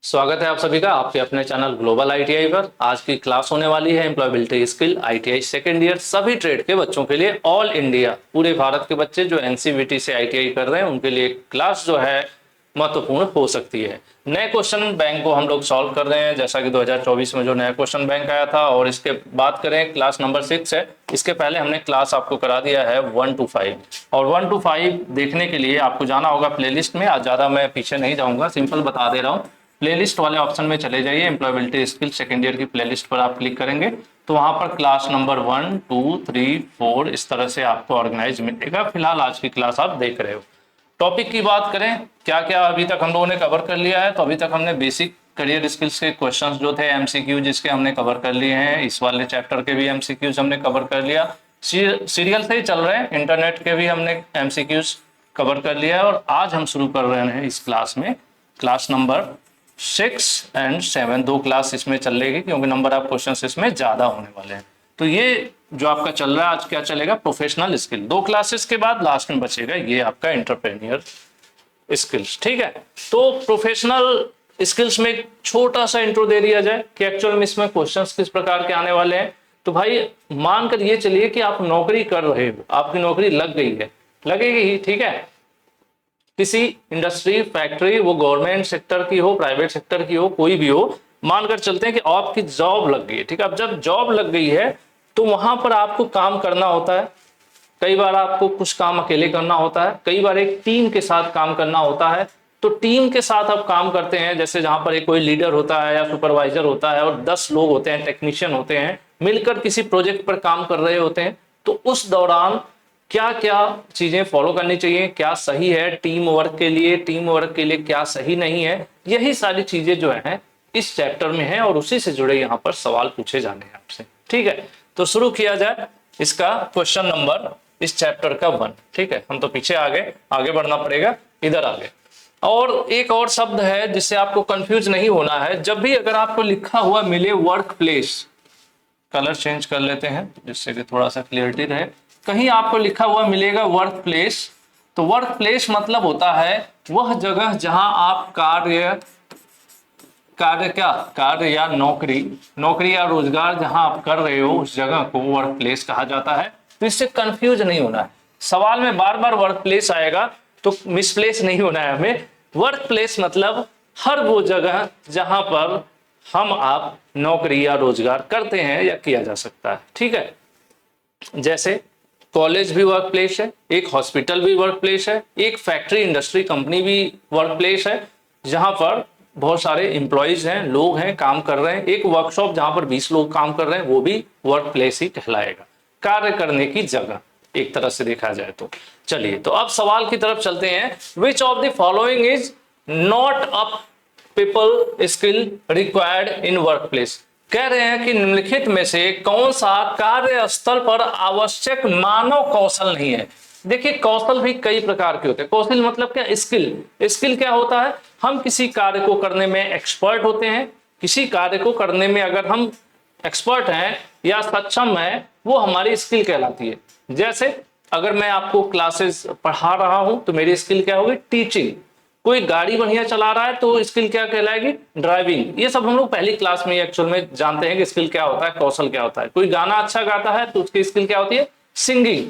स्वागत है आप सभी का आपके अपने चैनल ग्लोबल आईटीआई पर। आज की क्लास होने वाली है employability skill ITI second year सभी ट्रेड के बच्चों के लिए। ऑल इंडिया पूरे भारत के बच्चे जो एनसीवीटी से आईटीआई कर रहे हैं उनके लिए क्लास जो है महत्वपूर्ण हो सकती है। नए क्वेश्चन बैंक को हम लोग सॉल्व कर रहे हैं, जैसा कि 2024 में जो नया क्वेश्चन बैंक आया था। और इसके बात करें, क्लास नंबर 6 है। इसके पहले हमने क्लास आपको करा दिया है 1 to 5, और 1 to 5 देखने के लिए आपको जाना होगा प्लेलिस्ट में। आज ज़्यादा मैं पीछे नहीं जाऊँगा, सिंपल बता दे रहा हूँ। प्लेलिस्ट वाले ऑप्शन में चले जाइए, एम्प्लॉयबिलिटी स्किल सेकेंड ईयर की प्लेलिस्ट पर आप क्लिक करेंगे तो वहां पर क्लास नंबर 1, 2, 3, 4 इस तरह से आपको ऑर्गेनाइज मिलेगा। फिलहाल आज की क्लास आप देख रहे हो। टॉपिक की बात करें, क्या क्या अभी तक हम लोगों ने कवर कर लिया है, तो अभी तक हमने बेसिक करियर स्किल्स के क्वेश्चंस जो थे एमसीक्यू जिसके हमने कवर कर लिए हैं। इस वाले चैप्टर के भी एमसीक्यूज हमने कवर कर लिया। सीरियल से ही चल रहे हैं, इंटरनेट के भी हमने एमसीक्यूज कवर कर लिया है। और आज हम शुरू कर रहे हैं इस क्लास में क्लास नंबर 6 और 7, 2 क्लास इसमें चलेगी क्योंकि नंबर ऑफ क्वेश्चन इसमें ज्यादा होने वाले हैं। तो ये जो आपका चल रहा है आज क्या चलेगा, प्रोफेशनल स्किल। 2 क्लासेस के बाद लास्ट में बचेगा ये आपका एंटरप्रेन्योर स्किल्स। ठीक है, तो प्रोफेशनल स्किल्स में एक छोटा सा इंट्रो दे दिया जाए कि एक्चुअल में इसमें क्वेश्चंस किस प्रकार के आने वाले हैं। तो भाई मानकर ये चलिए कि आप नौकरी कर रहे हो, आपकी नौकरी लग गई है, लगेगी ही, ठीक है। किसी इंडस्ट्री फैक्ट्री, वो गवर्नमेंट सेक्टर की हो, प्राइवेट सेक्टर की हो, कोई भी हो, मानकर चलते हैं कि आपकी जॉब लग गई है। ठीक है, अब जब जॉब लग गई है तो वहां पर आपको काम करना होता है। कई बार आपको कुछ काम अकेले करना होता है, कई बार एक टीम के साथ काम करना होता है। तो टीम के साथ आप काम करते हैं, जैसे जहां पर एक कोई लीडर होता है या सुपरवाइजर होता है और 10 लोग होते हैं, टेक्नीशियन होते हैं, मिलकर किसी प्रोजेक्ट पर काम कर रहे होते हैं। तो उस दौरान क्या क्या चीजें फॉलो करनी चाहिए, क्या सही है टीम वर्क के लिए, टीम वर्क के लिए क्या सही नहीं है, यही सारी चीजें जो है इस चैप्टर में है और उसी से जुड़े यहाँ पर सवाल पूछे जाने हैं आपसे। ठीक है, तो शुरू किया जाए इसका क्वेश्चन नंबर इस चैप्टर का 1। ठीक है, हम तो पीछे आगे बढ़ना पड़ेगा, इधर आगे। और एक और शब्द है जिससे आपको कंफ्यूज नहीं होना है। जब भी अगर आपको लिखा हुआ मिले वर्क प्लेस, कलर चेंज कर लेते हैं जिससे कि थोड़ा सा क्लियरिटी रहे, कहीं आपको लिखा हुआ मिलेगा वर्क प्लेस, तो वर्क प्लेस मतलब होता है वह जगह जहां आप कार्य या नौकरी या रोजगार जहां आप कर रहे हो उस जगह को वर्क प्लेस कहा जाता है। तो इससे कंफ्यूज नहीं होना है। सवाल में बार बार वर्क प्लेस आएगा तो मिसप्लेस नहीं होना है हमें। वर्क प्लेस मतलब हर वो जगह जहां पर हम आप नौकरी या रोजगार करते हैं या किया जा सकता है। ठीक है, जैसे कॉलेज भी वर्क प्लेस है, एक हॉस्पिटल भी वर्क प्लेस है, एक फैक्ट्री इंडस्ट्री कंपनी भी वर्क प्लेस है जहां पर बहुत सारे एम्प्लॉइज हैं, लोग हैं, काम कर रहे हैं। एक वर्कशॉप जहां पर 20 लोग काम कर रहे हैं वो भी वर्क प्लेस ही कहलाएगा, कार्य करने की जगह एक तरह से देखा जाए तो। चलिए, तो अब सवाल की तरफ चलते हैं। विच of the following is not a people skill required in work place. कह रहे हैं कि निम्नलिखित में से कौन सा कार्यस्थल पर आवश्यक मानव कौशल नहीं है। देखिए, कौशल भी कई प्रकार के होते हैं। कौशल मतलब क्या, स्किल क्या होता है, हम किसी कार्य को करने में एक्सपर्ट होते हैं। किसी कार्य को करने में अगर हम एक्सपर्ट हैं या सक्षम हैं, वो हमारी स्किल कहलाती है। जैसे अगर मैं आपको क्लासेस पढ़ा रहा हूं तो मेरी स्किल क्या होगी, टीचिंग। कोई गाड़ी बढ़िया चला रहा है तो स्किल क्या कहलाएगी, ड्राइविंग। ये सब हम लोग पहली क्लास में एक्चुअल में जानते हैं कि स्किल क्या होता है, कौशल क्या होता है। कोई गाना अच्छा गाता है तो उसकी स्किल क्या होती है, सिंगिंग।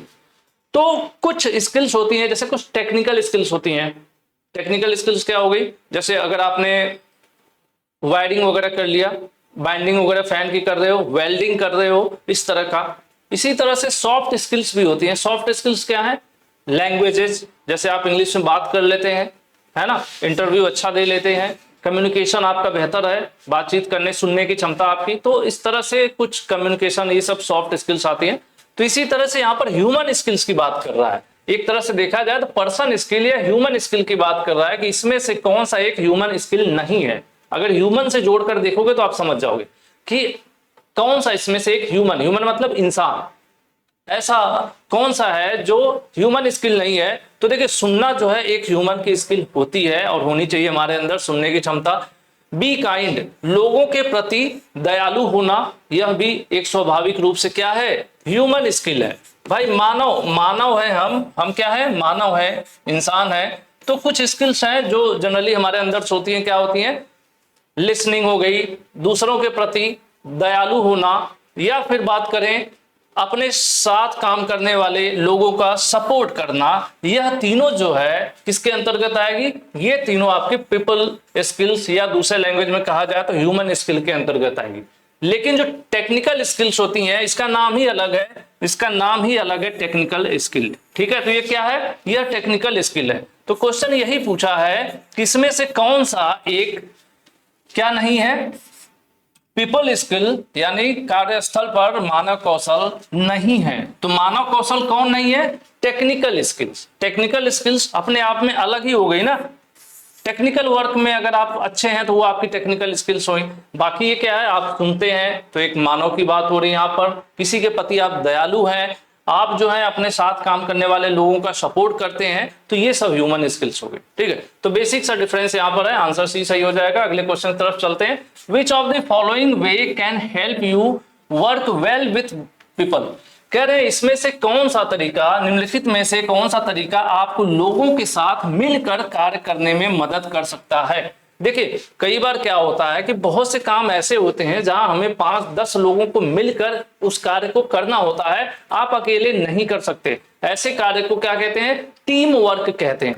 तो कुछ स्किल्स होती हैं, जैसे कुछ टेक्निकल स्किल्स होती हैं। टेक्निकल स्किल्स क्या हो गई, जैसे अगर आपने वायरिंग वगैरह कर लिया, बाइंडिंग वगैरह फैन की कर रहे हो, वेल्डिंग कर रहे हो, इस तरह का। इसी तरह से सॉफ्ट स्किल्स भी होती हैं। सॉफ्ट स्किल्स क्या है, लैंग्वेजेस, जैसे आप इंग्लिश में बात कर लेते हैं, है ना, इंटरव्यू अच्छा दे लेते हैं, कम्युनिकेशन आपका बेहतर है, बातचीत करने सुनने की क्षमता आपकी। तो इस तरह से कुछ कम्युनिकेशन, ये सब सॉफ्ट स्किल्स आती हैं। तो इसी तरह से यहाँ पर ह्यूमन स्किल्स की बात कर रहा है। एक तरह से देखा जाए तो पर्सन स्किल या ह्यूमन स्किल की बात कर रहा है कि इसमें से कौन सा एक ह्यूमन स्किल नहीं है। अगर ह्यूमन से जोड़कर देखोगे तो आप समझ जाओगे कि कौन सा इसमें से एक ह्यूमन मतलब इंसान, ऐसा कौन सा है जो ह्यूमन स्किल नहीं है। तो देखिए, सुनना जो है एक ह्यूमन की स्किल होती है और होनी चाहिए हमारे अंदर सुनने की क्षमता। बी काइंड, लोगों के प्रति दयालु होना, यह भी एक स्वाभाविक रूप से क्या है, ह्यूमन स्किल है। भाई मानव है, हम क्या है, मानव है, इंसान है। तो कुछ स्किल्स हैं जो जनरली हमारे अंदर होती हैं, क्या होती हैं, लिसनिंग हो गई, दूसरों के प्रति दयालु होना, या फिर बात करें अपने साथ काम करने वाले लोगों का सपोर्ट करना, यह तीनों जो है किसके अंतर्गत आएगी? ये तीनों आपके पीपल स्किल्स या दूसरे लैंग्वेज में कहा जाए तो ह्यूमन स्किल के अंतर्गत आएगी। लेकिन जो टेक्निकल स्किल्स होती हैं इसका नाम ही अलग है, इसका नाम ही अलग है, टेक्निकल स्किल। ठीक है, तो ये क्या है? यह टेक्निकल स्किल है। तो क्वेश्चन यही पूछा है कि इसमें से कौन सा एक क्या नहीं है? पीपल स्किल यानी कार्यस्थल पर मानव कौशल नहीं है। तो मानव कौशल कौन नहीं है? Technical skills. टेक्निकल स्किल्स अपने आप में अलग ही हो गई ना। टेक्निकल वर्क में अगर आप अच्छे हैं तो वो आपकी टेक्निकल स्किल्स हुई। बाकी ये क्या है? आप सुनते हैं तो एक मानव की बात हो रही है यहाँ पर, किसी के प्रति आप दयालु हैं, आप जो है अपने साथ काम करने वाले लोगों का सपोर्ट करते हैं, तो ये सब ह्यूमन स्किल्स हो गए। ठीक है, तो बेसिक सा डिफरेंस यहाँ पर है, आंसर सी सही हो जाएगा। अगले क्वेश्चन की तरफ चलते हैं। विच of the following way can help you work well with people? कह रहे हैं इसमें से कौन सा तरीका, निम्नलिखित में से कौन सा तरीका आपको लोगों के साथ मिलकर कार्य करने में मदद कर सकता है? देखिए कई बार क्या होता है कि बहुत से काम ऐसे होते हैं जहां हमें 5-10 लोगों को मिलकर उस कार्य को करना होता है, आप अकेले नहीं कर सकते। ऐसे कार्य को क्या कहते हैं? टीम वर्क कहते हैं।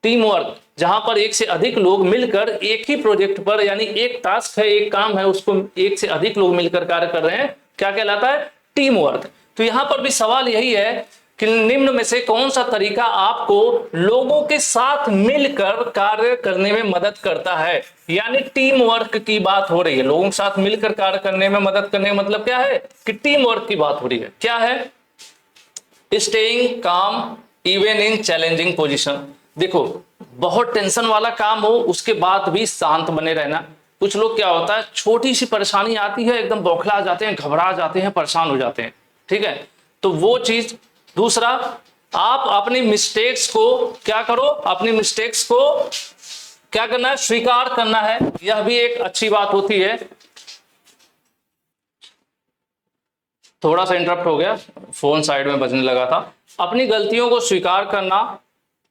टीम वर्क, जहां पर एक से अधिक लोग मिलकर एक ही प्रोजेक्ट पर, यानी एक टास्क है, एक काम है, उसको एक से अधिक लोग मिलकर कार्य कर रहे हैं, क्या कहलाता है? Team work. तो यहां पर भी सवाल यही है कि निम्न में से कौन सा तरीका आपको लोगों के साथ मिलकर कार्य करने में मदद करता है? यानी टीम वर्क की बात हो रही है। लोगों के साथ मिलकर कार्य करने में मदद करने का मतलब क्या है? कि टीम वर्क की बात हो रही है। क्या है? स्टेइंग काम इवन इन चैलेंजिंग पोजीशन। देखो बहुत टेंशन वाला काम हो उसके बाद भी शांत बने रहना। कुछ लोग क्या होता है, छोटी सी परेशानी आती है एकदम बौखला जाते हैं, घबरा जाते हैं, परेशान हो जाते हैं। ठीक है, तो वो चीज। दूसरा, आप अपनी मिस्टेक्स को क्या करो? अपनी मिस्टेक्स को क्या करना है? स्वीकार करना है। यह भी एक अच्छी बात होती है। थोड़ा सा इंटरप्ट हो गया, फोन साइड में बजने लगा था। अपनी गलतियों को स्वीकार करना,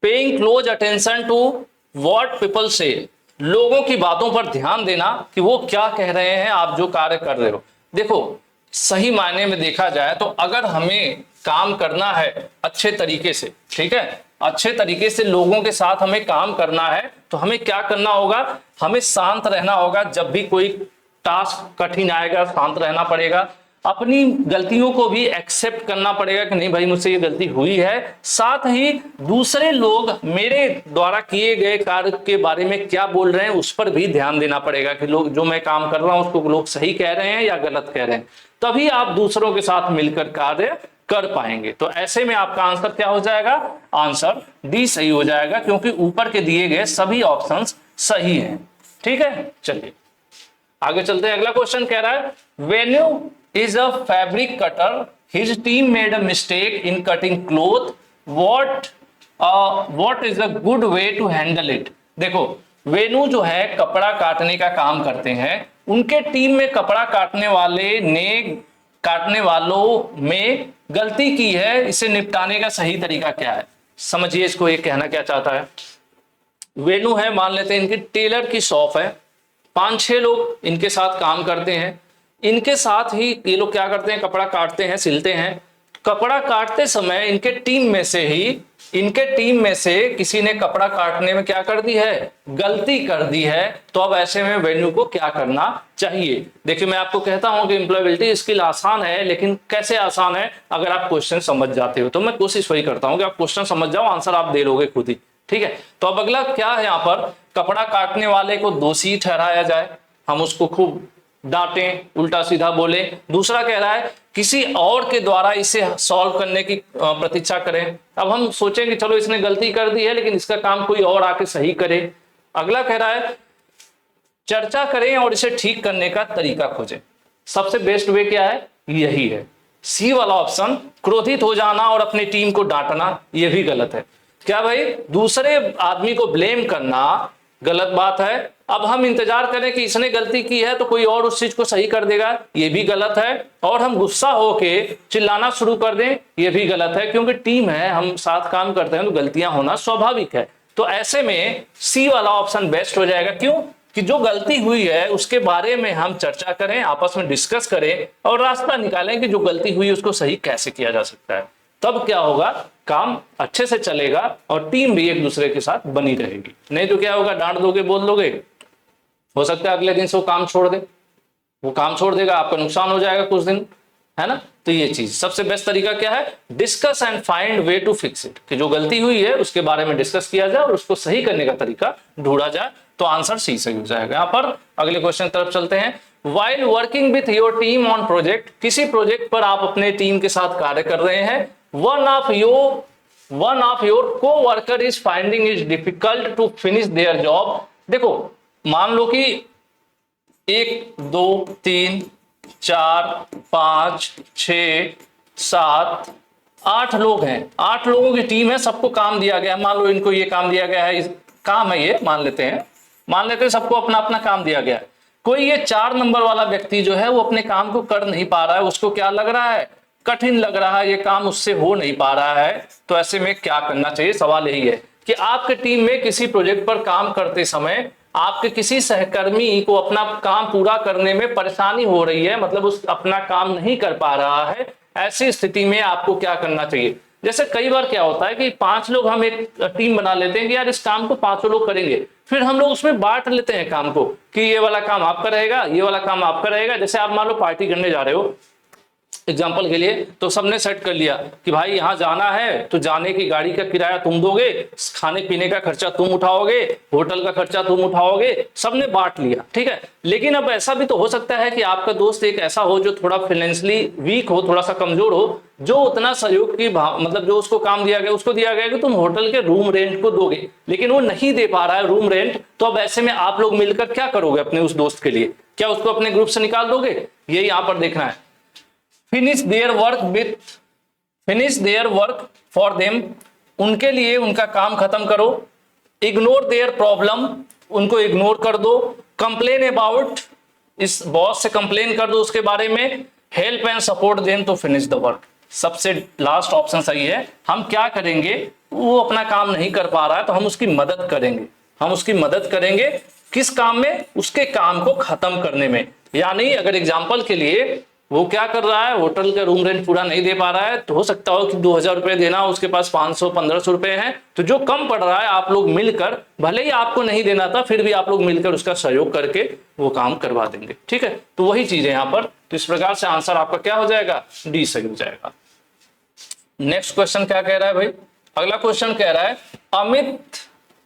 paying close attention to what people say, लोगों की बातों पर ध्यान देना कि वो क्या कह रहे हैं, आप जो कार्य कर रहे हो। देखो सही मायने में देखा जाए तो अगर हमें काम करना है अच्छे तरीके से, ठीक है, अच्छे तरीके से लोगों के साथ हमें काम करना है, तो हमें क्या करना होगा? हमें शांत रहना होगा। जब भी कोई टास्क कठिन आएगा शांत रहना पड़ेगा। अपनी गलतियों को भी एक्सेप्ट करना पड़ेगा कि नहीं भाई मुझसे ये गलती हुई है। साथ ही दूसरे लोग मेरे द्वारा किए गए कार्य के बारे में क्या बोल रहे हैं उस पर भी ध्यान देना पड़ेगा कि लोग जो मैं काम कर रहा हूं उसको लोग सही कह रहे हैं या गलत कह रहे हैं। तभी आप दूसरों के साथ मिलकर कार्य कर पाएंगे। तो ऐसे में आपका आंसर क्या हो जाएगा? आंसर डी सही हो जाएगा, क्योंकि ऊपर के दिए गए सभी ऑप्शंस सही हैं। ठीक है, चलिए आगे चलते हैं। अगला क्वेश्चन कह रहा है, Venu is a fabric cutter, his team made a mistake in cutting cloth, what is a good way to handle it? देखो वेनु जो है कपड़ा काटने का काम करते हैं, उनके टीम में कपड़ा काटने वालों में गलती की है, इसे निपटाने का सही तरीका क्या है? समझिए इसको, ये कहना क्या चाहता है। वेनु है, मान लेते हैं इनकी टेलर की शॉप है, 5-6 लोग इनके साथ काम करते हैं। इनके साथ ही ये लोग क्या करते हैं? कपड़ा काटते हैं, सिलते हैं। कपड़ा काटते समय इनके टीम में से किसी ने कपड़ा काटने में क्या कर दी है? गलती कर दी है। तो अब ऐसे में वेन्यू को क्या करना चाहिए? देखिए मैं आपको कहता हूं कि एम्प्लॉयबिलिटी स्किल आसान है, लेकिन कैसे आसान है? अगर आप क्वेश्चन समझ जाते हो। तो मैं कोशिश वही करता हूं कि आप क्वेश्चन समझ जाओ, आंसर आप दे लोगे खुद ही। ठीक है, तो अब अगला क्या है? यहाँ पर कपड़ा काटने वाले को दोषी ठहराया जाए, हम उसको खूब डांटें, उल्टा सीधा बोले। दूसरा कह रहा है किसी और के द्वारा इसे सॉल्व करने की प्रतीक्षा करें। अब हम सोचेंगे चलो इसने गलती कर दी है लेकिन इसका काम कोई और आके सही करे। अगला कह रहा है चर्चा करें और इसे ठीक करने का तरीका खोजें। सबसे बेस्ट वे क्या है? यही है, सी वाला ऑप्शन। क्रोधित हो जाना और अपनी टीम को डांटना, यह भी गलत है। क्या भाई? दूसरे आदमी को ब्लेम करना गलत बात है। अब हम इंतजार करें कि इसने गलती की है तो कोई और उस चीज को सही कर देगा, ये भी गलत है। और हम गुस्सा होके चिल्लाना शुरू कर दें, ये भी गलत है, क्योंकि टीम है, हम साथ काम करते हैं तो गलतियां होना स्वाभाविक है। तो ऐसे में सी वाला ऑप्शन बेस्ट हो जाएगा। क्यों? कि जो गलती हुई है उसके बारे में हम चर्चा करें, आपस में डिस्कस करें और रास्ता निकालें कि जो गलती हुई उसको सही कैसे किया जा सकता है। तब क्या होगा, काम अच्छे से चलेगा और टीम भी एक दूसरे के साथ बनी रहेगी। नहीं तो क्या होगा, डांट दोगे, बोल दोगे, हो सकता है अगले दिन से वो काम छोड़ दे, वो काम छोड़ देगा, आपका नुकसान हो जाएगा कुछ दिन, है ना। तो ये चीज सबसे बेस्ट तरीका क्या है, discuss and find way to fix it, कि जो गलती हुई है उसके बारे में डिस्कस किया जाए और उसको सही करने का तरीका ढूंढा जाए। तो आंसर सी सही हो जाएगा। यहाँ पर अगले क्वेश्चन की तरफ चलते हैं। While working with your team on project, किसी प्रोजेक्ट पर आप अपने टीम के साथ कार्य कर रहे हैं, one of your coworker is finding it difficult to finish their job. देखो मान लो कि 1 2 3 4 5 6 7 8 लोग हैं, 8 लोगों की टीम है, सबको काम दिया गया है। मान लो इनको ये काम दिया गया है, काम है ये, मान लेते हैं सबको अपना अपना काम दिया गया है। कोई ये 4 नंबर वाला व्यक्ति जो है वो अपने काम को कर नहीं पा रहा है, उसको क्या लग रहा है, कठिन लग रहा है, ये काम उससे हो नहीं पा रहा है। तो ऐसे में क्या करना चाहिए, सवाल यही है कि आपके टीम में किसी प्रोजेक्ट पर काम करते समय आपके किसी सहकर्मी को अपना काम पूरा करने में परेशानी हो रही है, मतलब उस अपना काम नहीं कर पा रहा है। ऐसी स्थिति में आपको क्या करना चाहिए, जैसे कई बार क्या होता है कि 5 लोग हम एक टीम बना लेते हैं कि यार इस काम को 5 लोग करेंगे, फिर हम लोग उसमें बांट लेते हैं काम को कि ये वाला काम आपका रहेगा, ये वाला काम आपका रहेगा। जैसे आप मान लो पार्टी करने जा रहे हो एग्जाम्पल के लिए, तो सबने सेट कर लिया कि भाई यहां जाना है तो जाने की गाड़ी का किराया तुम दोगे, खाने पीने का खर्चा तुम उठाओगे, होटल का खर्चा तुम उठाओगे, सबने बांट लिया, ठीक है। लेकिन अब ऐसा भी तो हो सकता है कि आपका दोस्त एक ऐसा हो जो थोड़ा फाइनेंशियली वीक हो, थोड़ा सा कमजोर हो, जो उतना सहयोग की मतलब जो उसको काम दिया गया उसको दिया गया कि तुम होटल के रूम रेंट को दोगे, लेकिन वो नहीं दे पा रहा है रूम रेंट। तो अब ऐसे में आप लोग मिलकर क्या करोगे अपने उस दोस्त के लिए, क्या उसको अपने ग्रुप से निकाल दोगे, ये यहाँ पर देखना है। Finish their work for them, उनके लिए उनका काम खत्म करो। इग्नोर देयर प्रॉब्लम, उनको इग्नोर कर दो। कंप्लेन अबाउट, इस बॉस से कंप्लेन कर दो उसके बारे में। Help and support them to finish the work. सबसे लास्ट ऑप्शन सही है। हम क्या करेंगे, वो अपना काम नहीं कर पा रहा है तो हम उसकी मदद करेंगे। किस काम में, उसके काम को खत्म करने में। यानी अगर एग्जाम्पल के लिए वो क्या कर रहा है, होटल का रूम रेंट पूरा नहीं दे पा रहा है, तो हो सकता हो कि 2000 रुपए देना, उसके पास 500-1500 रुपए हैं, तो जो कम पड़ रहा है आप लोग मिलकर, भले ही आपको नहीं देना था फिर भी आप लोग मिलकर उसका सहयोग करके वो काम करवा देंगे, ठीक है। तो वही चीज है यहाँ पर। तो इस प्रकार से आंसर आपका क्या हो जाएगा, डी सही हो जाएगा। नेक्स्ट क्वेश्चन क्या कह रहा है भाई, अगला क्वेश्चन कह रहा है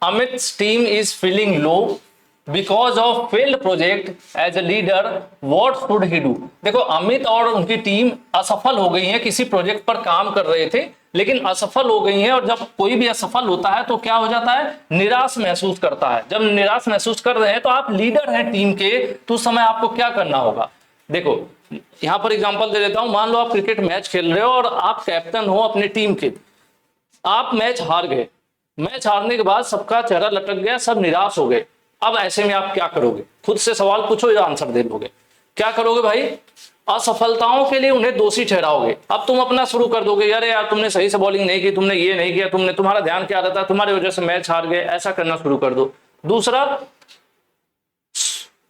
Amit team is feeling low because of failed project as a leader, what should he do. देखो अमित और उनकी टीम असफल हो गई है, किसी प्रोजेक्ट पर काम कर रहे थे लेकिन असफल हो गई हैं। और जब कोई भी असफल होता है तो क्या हो जाता है, निराश महसूस करता है। जब निराश महसूस कर रहे हैं तो आप लीडर हैं टीम के, तो उस समय आपको क्या करना होगा। देखो यहां पर एग्जांपल दे देता हूं, मान लो आप क्रिकेट मैच खेल रहे हो और आप कैप्टन हो अपनी टीम के, आप मैच हार गए, मैच हारने के बाद सबका चेहरा लटक गया, सब निराश हो गए। अब ऐसे में आप क्या करोगे, खुद से सवाल पूछो या आंसर दे दोगे, क्या करोगे भाई। असफलताओं के लिए उन्हें दोषी ठहराओगे। अब तुम अपना शुरू कर दोगे, अरे यार तुमने सही से बॉलिंग नहीं की, तुमने ये नहीं किया, तुम्हारा ध्यान क्या रहता है, तुम्हारी वजह से मैच हार गए, ऐसा करना शुरू कर दो। दूसरा,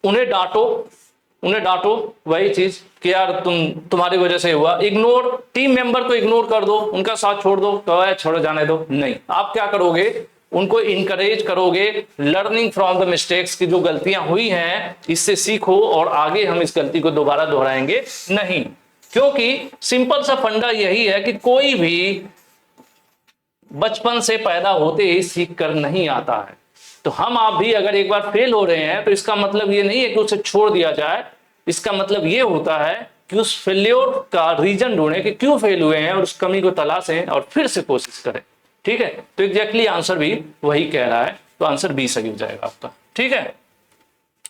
उन्हें डांटो वही चीज कि यार तुम्हारी वजह से हुआ। इग्नोर, टीम मेंबर को इग्नोर कर दो, उनका साथ छोड़ दो, तो छोड़ो जाने दो। नहीं, आप क्या करोगे, उनको इंकरेज करोगे, लर्निंग फ्रॉम द मिस्टेक्स की जो गलतियां हुई हैं इससे सीखो और आगे हम इस गलती को दोबारा दोहराएंगे नहीं। क्योंकि सिंपल सा फंडा यही है कि कोई भी बचपन से पैदा होते ही सीख कर नहीं आता है। तो हम आप भी अगर एक बार फेल हो रहे हैं तो इसका मतलब ये नहीं है कि उसे छोड़ दिया जाए, इसका मतलब ये होता है कि उस फेल्योर का रीजन ढूंढें कि क्यों फेल हुए हैं और उस कमी को तलाशें और फिर से कोशिश करें, ठीक है। तो एग्जैक्टली आंसर भी वही कह रहा है, तो आंसर बी सही हो जाएगा आपका, ठीक है।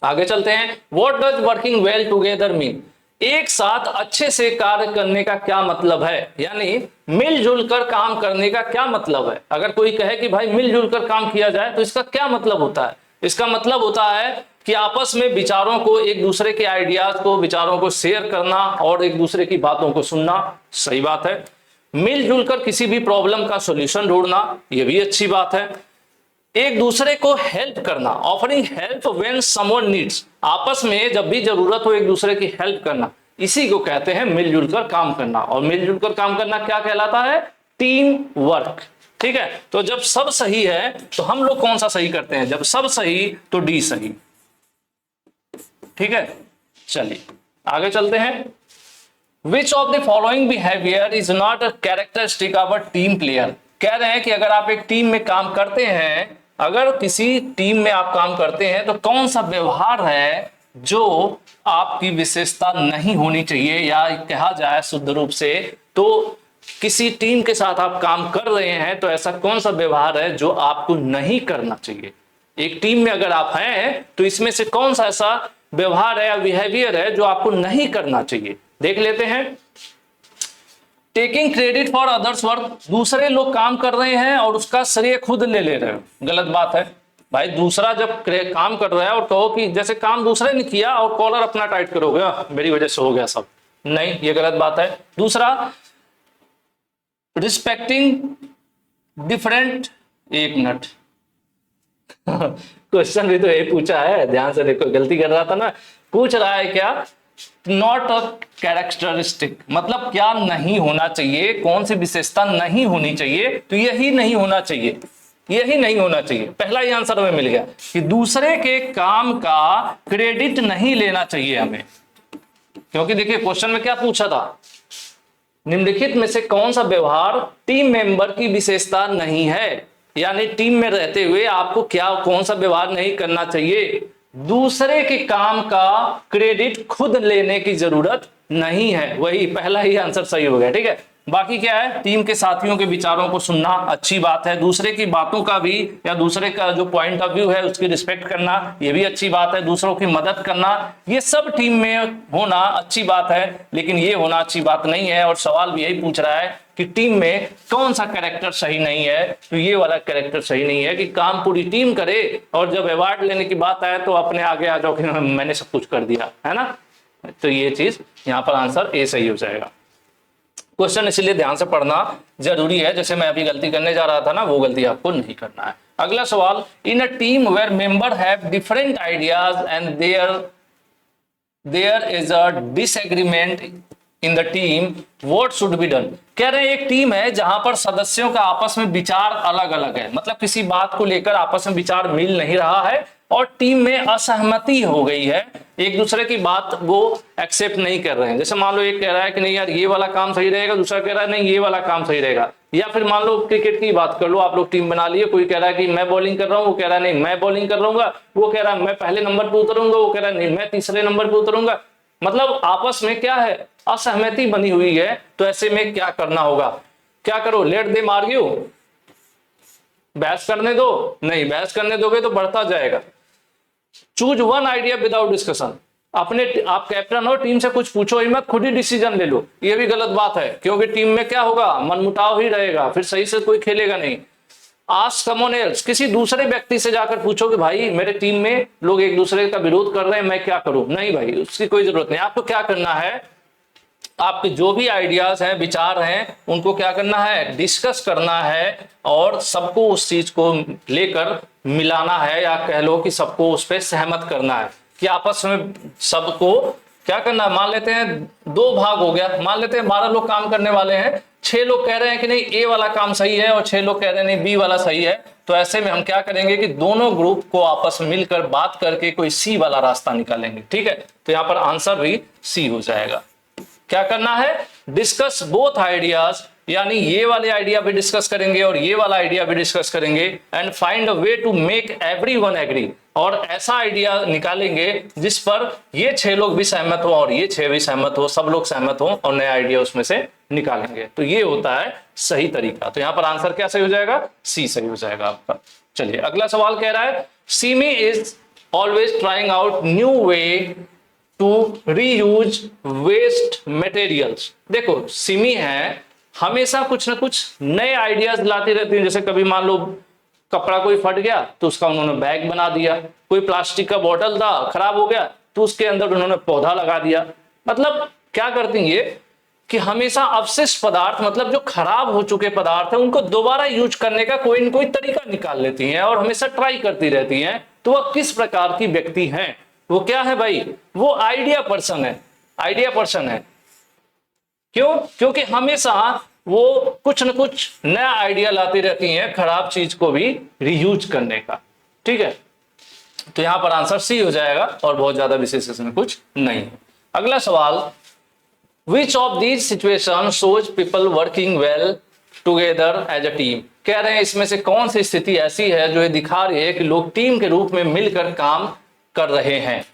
आगे चलते हैं। What does working well together mean, एक साथ अच्छे से कार्य करने का क्या मतलब है, यानी मिलजुल कर काम करने का क्या मतलब है। अगर कोई कहे कि भाई मिलजुल कर काम किया जाए तो इसका क्या मतलब होता है, इसका मतलब होता है कि आपस में विचारों को, एक दूसरे के आइडियाज को, विचारों को शेयर करना और एक दूसरे की बातों को सुनना, सही बात है। मिलजुल कर किसी भी प्रॉब्लम का सॉल्यूशन ढूंढना, यह भी अच्छी बात है। एक दूसरे को हेल्प करना, offering help when someone needs, आपस में जब भी जरूरत हो एक दूसरे की हेल्प करना, इसी को कहते हैं मिलजुल कर काम करना। और मिलजुल कर काम करना क्या कहलाता है? Team work. ठीक है, तो जब सब सही है तो हम लोग कौन सा सही करते हैं? जब सब सही तो डी सही। ठीक है, चलिए आगे चलते हैं। विच of the following behaviour is not a characteristic of a team player. कह रहे हैं कि अगर आप एक टीम में काम करते हैं, अगर किसी टीम में आप काम करते हैं तो कौन सा व्यवहार है जो आपकी विशेषता नहीं होनी चाहिए, या कहा जाए शुद्ध रूप से तो किसी टीम के साथ आप काम कर रहे हैं तो ऐसा कौन सा व्यवहार है जो आपको नहीं करना चाहिए। एक टीम में अगर आप हैं तो इसमें से कौन सा ऐसा व्यवहार है या बिहेवियर है जो आपको नहीं करना चाहिए। देख लेते हैं। Taking credit for others work, दूसरे लोग काम कर रहे हैं और उसका श्रेय खुद ले रहे हो, गलत बात है भाई। दूसरा जब काम कर रहा है और कहो कि जैसे काम दूसरे ने किया और कॉलर अपना टाइट करोगे, मेरी वजह से हो गया सब, नहीं, ये गलत बात है। दूसरा, रिस्पेक्टिंग डिफरेंट, एक मिनट क्वेश्चन भी तो ये पूछा है, ध्यान से देखो, गलती कर रहा था ना। पूछ रहा है क्या? नॉट अ कैरेक्टरिस्टिक, मतलब क्या नहीं होना चाहिए, कौन सी विशेषता नहीं होनी चाहिए, तो यही नहीं होना चाहिए, यही नहीं होना चाहिए। पहला ही आंसर हमें मिल गया कि दूसरे के काम का क्रेडिट नहीं लेना चाहिए हमें। क्योंकि देखिए क्वेश्चन में क्या पूछा था, निम्नलिखित में से कौन सा व्यवहार टीम मेंबर की विशेषता नहीं है, यानी टीम में रहते हुए आपको क्या कौन सा व्यवहार नहीं करना चाहिए? दूसरे के काम का क्रेडिट खुद लेने की जरूरत नहीं है। वही पहला ही आंसर सही हो गया। ठीक है, बाकी क्या है? टीम के साथियों के विचारों को सुनना अच्छी बात है, दूसरे की बातों का भी या दूसरे का जो पॉइंट ऑफ व्यू है उसकी रिस्पेक्ट करना, ये भी अच्छी बात है। दूसरों की मदद करना, ये सब टीम में होना अच्छी बात है, लेकिन ये होना अच्छी बात नहीं है। और सवाल भी यही पूछ रहा है कि टीम में कौन सा कैरेक्टर सही नहीं है, तो ये वाला कैरेक्टर सही नहीं है कि काम पूरी टीम करे और जब अवार्ड लेने की बात आए तो अपने आगे आ जाओ कि मैंने सब कुछ कर दिया, है ना। तो ये चीज यहाँ पर आंसर ए सही हो जाएगा। क्वेश्चन इसलिए ध्यान से पढ़ना जरूरी है, जैसे मैं अभी गलती करने जा रहा था ना, वो गलती आपको नहीं करना है। अगला सवाल, in a team where member have different ideas and there is a disagreement in the team, what should be done. कह रहे हैं एक टीम है जहां पर सदस्यों का आपस में विचार अलग अलग है, मतलब किसी बात को लेकर आपस में विचार मिल नहीं रहा है और टीम में असहमति हो गई है, एक दूसरे की बात वो एक्सेप्ट नहीं कर रहे हैं। जैसे मान लो एक कह रहा है कि नहीं यार ये वाला काम सही रहेगा, दूसरा कह रहा है नहीं ये वाला काम सही रहेगा। या फिर मान लो क्रिकेट की बात कर लो, आप लोग टीम बना लिए, कोई कह रहा है कि मैं बॉलिंग कर रहा हूँ, वो कह रहा है नहीं मैं बॉलिंग कर रहा हूँ, वो कह रहा है मैं पहले नंबर पे उतरूंगा, वो कह रहा है नहीं मैं तीसरे नंबर पे उतरूंगा। मतलब आपस में क्या है, असहमति बनी हुई है। तो ऐसे में क्या करना होगा? क्या करो? लेट देम आर्ग्यू, बहस करने दो, नहीं बहस करने दोगे तो बढ़ता जाएगा। Choose one idea without discussion, अपने आप कैप्टन हो, टीम से कुछ पूछो ही मत, खुद ही डिसीजन ले लो, ये भी गलत बात है, क्योंकि टीम में क्या होगा, मनमुटाव ही रहेगा, फिर सही से कोई खेलेगा नहीं। आस्क समवन एल्स, किसी दूसरे व्यक्ति से जाकर पूछो कि भाई मेरे टीम में लोग एक दूसरे का विरोध कर रहे हैं, मैं क्या करूं? नहीं भाई, उसकी कोई जरूरत नहीं। आपको क्या करना है, आपके जो भी आइडियाज हैं, विचार हैं, उनको क्या करना है, डिस्कस करना है और सबको उस चीज को लेकर मिलाना है, या कह लो कि सबको उस पर सहमत करना है कि आपस में सबको क्या करना है। मान लेते हैं दो भाग हो गया, मान लेते हैं 12 लोग काम करने वाले हैं, 6 लोग कह रहे हैं कि नहीं ए वाला काम सही है और 6 लोग कह रहे हैं नहीं बी वाला सही है। तो ऐसे में हम क्या करेंगे कि दोनों ग्रुप को आपस में मिलकर बात करके कोई सी वाला रास्ता निकालेंगे। ठीक है, तो यहाँ पर आंसर भी सी हो जाएगा। क्या करना है, डिस्कस बोथ आइडियाज, यानी ये वाले आइडिया भी डिस्कस करेंगे और ये वाला आइडिया भी डिस्कस करेंगे, and find a way to make everyone agree, और ऐसा आइडिया निकालेंगे जिस पर ये 6 लोग भी सहमत हो और ये 6 भी सहमत हो, सब लोग सहमत हो और नया आइडिया उसमें से निकालेंगे। तो ये होता है सही तरीका। तो यहाँ पर आंसर क्या सही हो जाएगा, सी सही हो जाएगा आपका। चलिए अगला सवाल कह रहा है, Simi is always trying out new way to reuse waste materials. देखो सिमी है, हमेशा कुछ ना कुछ नए आइडियाज लाती रहती है। जैसे कभी मान लो कपड़ा कोई फट गया तो उसका उन्होंने बैग बना दिया, कोई प्लास्टिक का बोतल था खराब हो गया तो उसके अंदर उन्होंने पौधा लगा दिया। मतलब क्या करती ये कि हमेशा अवशिष्ट पदार्थ मतलब जो खराब हो चुके पदार्थ है उनको दोबारा यूज करने का कोई न कोई तरीका निकाल लेती हैं और हमेशा ट्राई करती रहती हैं। तो वह किस प्रकार की व्यक्ति हैं? वो क्या है भाई? वो आइडिया पर्सन है। आइडिया पर्सन है। क्यों? क्योंकि हमेशा वो कुछ न कुछ नया आइडिया लाती रहती हैं खराब चीज को भी रीयूज करने का। ठीक है, तो यहां पर आंसर सी हो जाएगा और बहुत ज्यादा विशेष इसमें कुछ नहीं है। अगला सवाल, Which of these situations shows people working well together as a team? कह रहे हैं इसमें से कौन सी स्थिति ऐसी है जो ये दिखा रही है कि लोग टीम के रूप में मिलकर काम कर रहे हैं?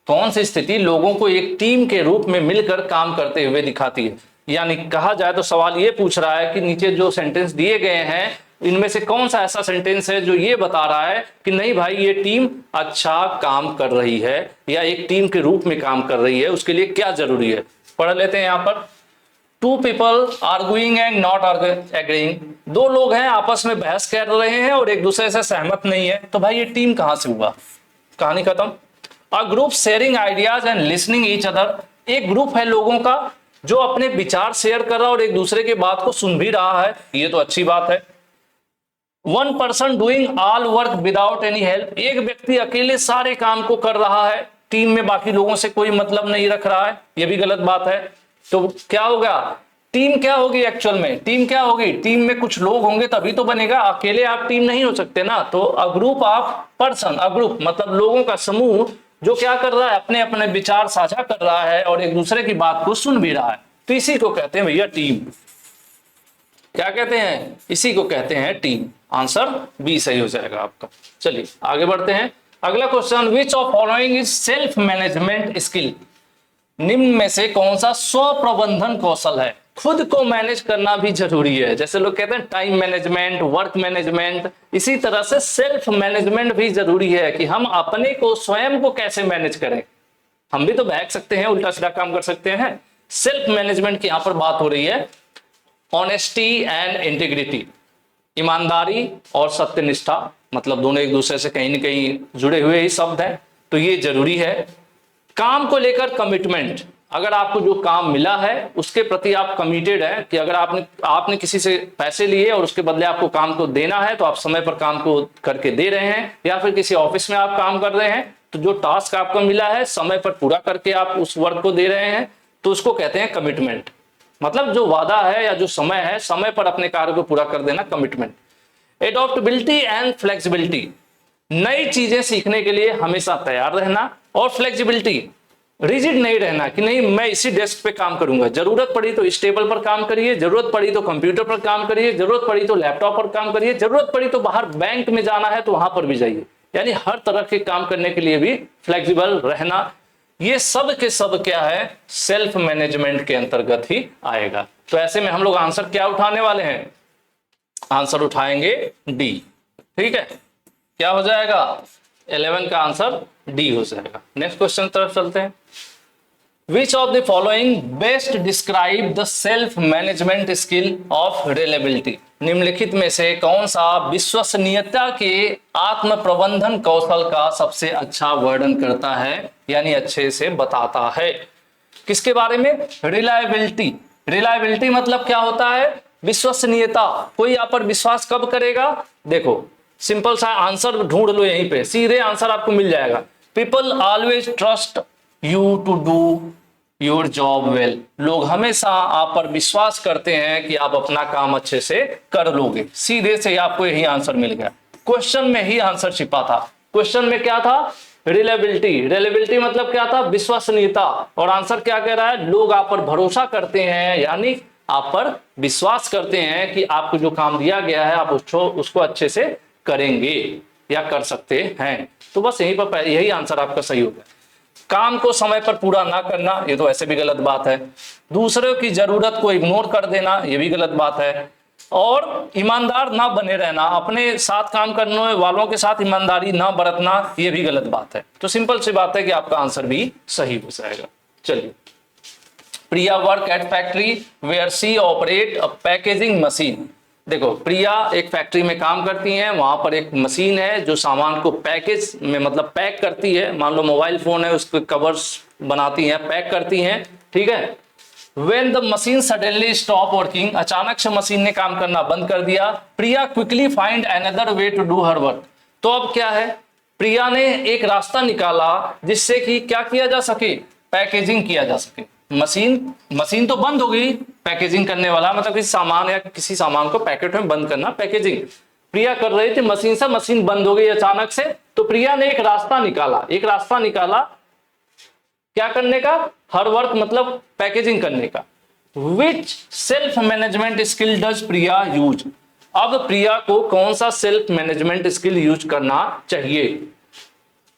कौन सी स्थिति लोगों को एक टीम के रूप में मिलकर काम करते हुए दिखाती है? यानी कहा जाए तो सवाल ये पूछ रहा है कि नीचे जो सेंटेंस दिए गए हैं इनमें से कौन सा ऐसा सेंटेंस है जो ये बता रहा है कि नहीं भाई ये टीम अच्छा काम कर रही है या एक टीम के रूप में काम कर रही है, उसके लिए क्या जरूरी है? पढ़ लेते हैं। यहां पर two people arguing and not agreeing, दो लोग हैं आपस में बहस कर रहे हैं और एक दूसरे से सहमत नहीं है, तो भाई ये टीम कहां से हुआ? कहानी खत्म। A group sharing ideas and listening each other, एक ग्रुप है लोगों का जो अपने विचार शेयर कर रहा है और एक दूसरे की बात को सुन भी रहा है, ये तो अच्छी बात है। One person doing all work without any help, एक व्यक्ति अकेले सारे काम को कर रहा है, टीम में बाकी लोगों से कोई मतलब नहीं रख रहा है, ये भी गलत बात है। तो क्या होगा? टीम क्या होगी एक्चुअल में? टीम क्या होगी? टीम में कुछ लोग होंगे तभी तो बनेगा, अकेले आप टीम नहीं हो सकते ना। तो a group of person, a group मतलब लोगों का समूह जो क्या कर रहा है, अपने अपने विचार साझा कर रहा है और एक दूसरे की बात को सुन भी रहा है, तो इसी को कहते हैं भैया टीम। क्या कहते हैं? इसी को कहते हैं टीम। आंसर बी सही हो जाएगा आपका। चलिए आगे बढ़ते हैं। अगला question, which of following is self management skill, निम्न में से कौन सा स्व प्रबंधन कौशल है? खुद को मैनेज करना भी जरूरी है, जैसे लोग कहते हैं टाइम मैनेजमेंट, वर्क मैनेजमेंट, इसी तरह से सेल्फ मैनेजमेंट भी जरूरी है कि हम अपने को स्वयं को कैसे मैनेज करें। हम भी तो बहक सकते हैं, उल्टा सीधा काम कर सकते हैं। सेल्फ मैनेजमेंट की यहां पर बात हो रही है। ऑनेस्टी एंड इंटीग्रिटी, ईमानदारी और सत्यनिष्ठा, मतलब दोनों एक दूसरे से कहीं न कहीं जुड़े हुए ही शब्द हैं, तो ये जरूरी है। काम को लेकर कमिटमेंट, अगर आपको जो काम मिला है उसके प्रति आप कमिटेड है कि अगर आपने किसी से पैसे लिए और उसके बदले आपको काम को देना है तो आप समय पर काम को करके दे रहे हैं, या फिर किसी ऑफिस में आप काम कर रहे हैं तो जो टास्क आपको मिला है समय पर पूरा करके आप उस वर्क को दे रहे हैं, तो उसको कहते हैं कमिटमेंट। मतलब जो वादा है या जो समय है, समय पर अपने कार्य को पूरा कर देना, कमिटमेंट। एडॉप्टेबिलिटी एंड फ्लेक्सिबिलिटी, नई चीजें सीखने के लिए हमेशा तैयार रहना, और फ्लेक्सिबिलिटी, रिजिड नहीं रहना कि नहीं मैं इसी डेस्क पे काम करूंगा, जरूरत पड़ी तो इस टेबल पर काम करिए, जरूरत पड़ी तो कंप्यूटर पर काम करिए, जरूरत पड़ी तो लैपटॉप पर काम करिए, जरूरत पड़ी तो बाहर बैंक में जाना है तो वहां पर भी जाइए। यानी हर तरह के काम करने के लिए भी फ्लेक्सिबल रहना, ये सब के सब क्या है? सेल्फ मैनेजमेंट के अंतर्गत ही आएगा। तो ऐसे में हम लोग आंसर क्या उठाने वाले हैं? आंसर उठाएंगे डी। ठीक है, क्या हो जाएगा? 11 का आंसर डी हो जाएगा। नेक्स्ट क्वेश्चन तरफ चलते हैं। Which of the following best describe the self management skill of reliability, निम्नलिखित में से कौन सा विश्वसनीयता के आत्म प्रबंधन कौशल का सबसे अच्छा वर्णन करता है, यानी अच्छे से बताता है? किसके बारे में? रिलायबिलिटी। रिलायबिलिटी मतलब क्या होता है? विश्वसनीयता। कोई आप पर विश्वास कब करेगा? देखो सिंपल सा आंसर ढूंढ लो, यहीं पे सीधे आंसर आपको मिल जाएगा। People always trust you to do your job well, लोग हमेशा आप पर विश्वास करते हैं कि आप अपना काम अच्छे से कर लोगे। सीधे से आपको यही आंसर मिल गया। क्वेश्चन में ही आंसर छिपा था। क्वेश्चन में क्या था? रिलायबिलिटी। रिलायबिलिटी मतलब क्या था? विश्वसनीयता। और आंसर क्या कह रहा है? लोग आप पर भरोसा करते हैं, यानी आप पर विश्वास करते हैं कि आपको जो काम दिया गया है आप उसको अच्छे से करेंगे या कर सकते हैं। तो बस यहीं पर यही आंसर आपका सही होगा। काम को समय पर पूरा ना करना, ये तो ऐसे भी गलत बात है। दूसरों की जरूरत को इग्नोर कर देना, ये भी गलत बात है। और ईमानदार ना बने रहना, अपने साथ काम करने वालों के साथ ईमानदारी ना बरतना, ये भी गलत बात है। तो सिंपल सी बात है कि आपका आंसर भी सही हो जाएगा। चलिए, Priya work at factory where she operate a packaging machine. देखो प्रिया एक फैक्ट्री में काम करती हैं, वहां पर एक मशीन है जो सामान को पैकेज में मतलब पैक करती है। मान लो मोबाइल फोन है, उसके कवर्स बनाती हैं, पैक करती हैं। ठीक है, When the machine suddenly stop working, अचानक से मशीन ने काम करना बंद कर दिया। Priya quickly find another way to do her work. तो अब क्या है, प्रिया ने एक रास्ता निकाला जिससे कि क्या किया जा सके, पैकेजिंग किया जा सके। मशीन तो बंद हो गई, पैकेजिंग करने वाला मतलब किसी सामान या किसी सामान को पैकेट में बंद करना, पैकेजिंग प्रिया कर रही थी मशीन से, मशीन बंद हो गई अचानक से। तो प्रिया ने एक रास्ता निकाला क्या करने का, हर वर्क मतलब पैकेजिंग करने का। Which self management skill does Priya use. अब प्रिया को कौन सा सेल्फ मैनेजमेंट स्किल यूज करना चाहिए,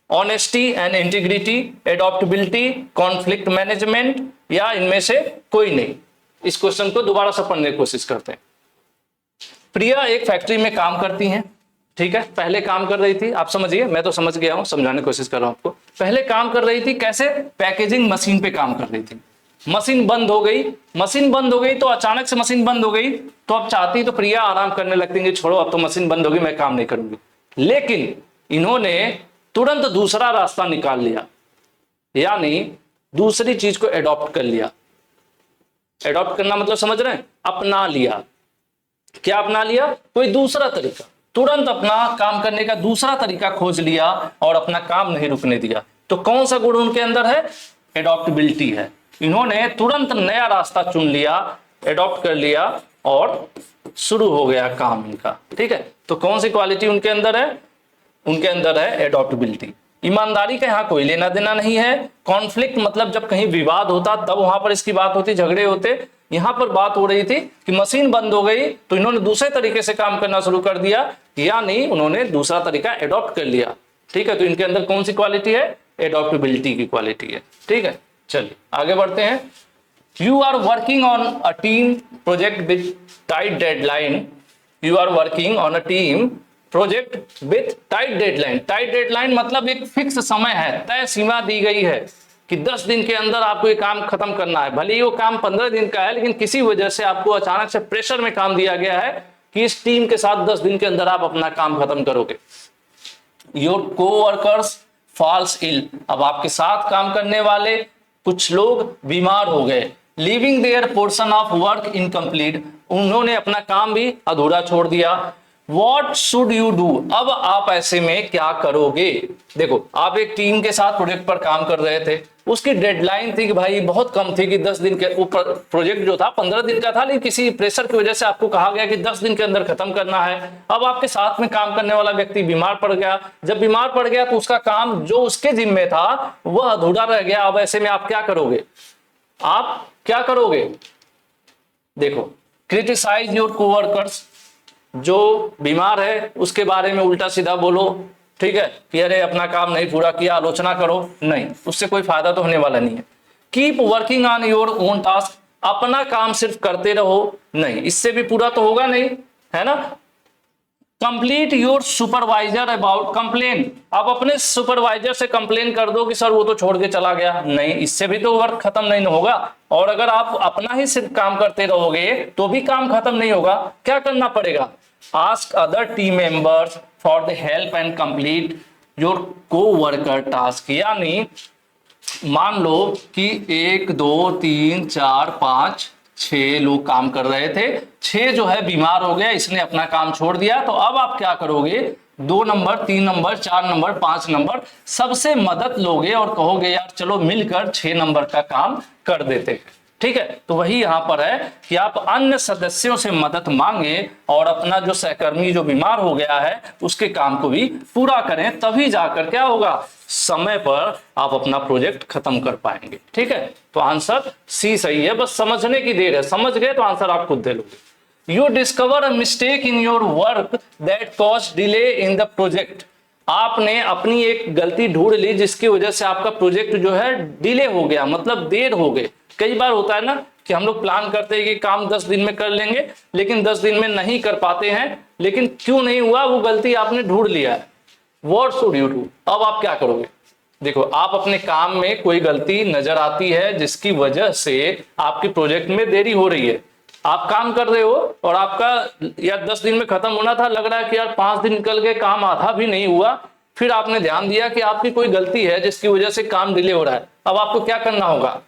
honesty and integrity, adaptability, conflict management, या इनमें से कोई नहीं। इस क्वेश्चन को दोबारा से पढ़ने की कोशिश करते हैं। प्रिया एक फैक्ट्री में काम करती हैं, ठीक है, पहले काम कर रही थी, आप समझिए, मैं तो समझ गया हूं, समझाने की कोशिश कर रहा हूं आपको। पहले काम कर रही थी कैसे, पैकेजिंग मशीन पे काम कर रही थी। मशीन बंद हो गई तो अचानक से मशीन बंद हो गई, तो अब चाहती तो प्रिया आराम करने लगती कि छोड़ो अब तो मशीन बंद होगी, मैं काम नहीं करूंगी। लेकिन इन्होंने तुरंत दूसरा रास्ता निकाल लिया, यानी दूसरी चीज को एडॉप्ट कर लिया। एडॉप्ट करना मतलब समझ रहे हैं, अपना लिया। क्या अपना लिया, कोई दूसरा तरीका, तुरंत अपना काम करने का दूसरा तरीका खोज लिया और अपना काम नहीं रुकने दिया। तो कौन सा गुण उनके अंदर है, एडॉप्टेबिलिटी है। इन्होंने तुरंत नया रास्ता चुन लिया, एडॉप्ट कर लिया और शुरू हो गया काम इनका, ठीक है। तो कौन सी क्वालिटी उनके अंदर है, उनके अंदर है एडॉप्टेबिलिटी। ईमानदारी का यहाँ कोई लेना देना नहीं है। कॉन्फ्लिक्ट मतलब जब कहीं विवाद होता तब वहां पर इसकी बात होती, झगड़े होते। यहां पर बात हो रही थी कि मशीन बंद हो गई तो इन्होंने दूसरे तरीके से काम करना शुरू कर दिया, यानी उन्होंने दूसरा तरीका एडॉप्ट कर लिया, ठीक है। तो इनके अंदर कौन सी क्वालिटी है, एडॉप्टेबिलिटी की क्वालिटी है, ठीक है। चलिए आगे बढ़ते हैं। You are working on a team project with tight deadline. You are working on a team project with tight deadline. Tight deadline मतलब एक फिक्स समय है, तय सीमा दी गई है कि 10 दिन के अंदर आपको ये काम खत्म करना है। भले ही वो काम 15 दिन का है, लेकिन किसी वजह से आपको अचानक से प्रेशर में काम दिया गया है कि इस टीम के साथ 10 दिन के अंदर आप अपना काम खत्म करोगे। योर कोवर्कर्स फॉल्स इल। अब आपके साथ काम करने वाले कुछ लोग बीमार हो गए। Leaving their portion of work incomplete. उन्होंने अपना काम भी अधूरा छोड़ दिया। What should you do? अब आप ऐसे में क्या करोगे। देखो आप एक टीम के साथ प्रोजेक्ट पर काम कर रहे थे, उसकी डेडलाइन थी कि भाई बहुत कम थी कि 10 दिन के ऊपर, प्रोजेक्ट जो था 15 दिन का था, लेकिन किसी प्रेशर की वजह से आपको कहा गया कि 10 दिन के अंदर खत्म करना है। अब आपके साथ में काम करने वाला व्यक्ति बीमार पड़ गया। जब बीमार पड़ गया तो उसका काम जो उसके जिम्मे था वह अधूरा रह गया। अब ऐसे में आप क्या करोगे, आप क्या करोगे। देखो, क्रिटिसाइज योर कोवर्कर्स। जो बीमार है उसके बारे में उल्टा सीधा बोलो, ठीक है, कि अरे अपना काम नहीं पूरा किया, आलोचना करो नहीं, उससे कोई फायदा तो होने वाला नहीं है। Keep working on your own task. अपना काम सिर्फ करते रहो, नहीं, इससे भी पूरा तो होगा नहीं, है ना। Complete your supervisor about complain. आप अपने सुपरवाइजर से कंप्लेन कर दो कि सर वो तो छोड़ के चला गया, नहीं, इससे भी तो वर्क खत्म नहीं होगा। और अगर आप अपना ही सिर्फ काम करते रहोगे तो भी काम खत्म नहीं होगा। क्या करना पड़ेगा, ask other team members for the help and complete your co-worker task. यानी मान लो कि 1 2 3 4 5 6 लोग काम कर रहे थे, 6 जो है बीमार हो गया, इसने अपना काम छोड़ दिया। तो अब आप क्या करोगे, 2 नंबर 3 नंबर 4 नंबर 5 नंबर सबसे मदद लोगे और कहोगे यार चलो मिलकर 6 नंबर का काम कर देते हैं, ठीक है। तो वही यहां पर है कि आप अन्य सदस्यों से मदद मांगे और अपना जो सहकर्मी जो बीमार हो गया है उसके काम को भी पूरा करें, तभी जाकर क्या होगा, समय पर आप अपना प्रोजेक्ट खत्म कर पाएंगे, ठीक है। तो आंसर सी सही है, बस समझने की देर है, समझ गए तो आंसर आप खुद दे लोगे। You discover a mistake in your work that cause delay in the project. आपने अपनी एक गलती ढूंढ ली जिसकी वजह से आपका प्रोजेक्ट जो है डिले हो गया, मतलब देर हो गई। कई बार होता है ना कि हम लोग प्लान करते हैं कि काम 10 दिन में कर लेंगे, लेकिन 10 दिन में नहीं कर पाते हैं। लेकिन क्यों नहीं हुआ, वो गलती आपने ढूंढ लिया है। व्हाट शुड यू डू, अब आप क्या करोगे। देखो, आप अपने काम में कोई गलती नजर आती है जिसकी वजह से आपके प्रोजेक्ट में देरी हो रही है। आप काम कर रहे हो और आपका यार 10 दिन में खत्म होना था, लग रहा है कि यार 5 दिन निकल गए, काम आधा भी नहीं हुआ। फिर आपने ध्यान दिया कि आपकी कोई गलती है जिसकी वजह से काम डिले हो रहा है। अब आपको क्या करना होगा,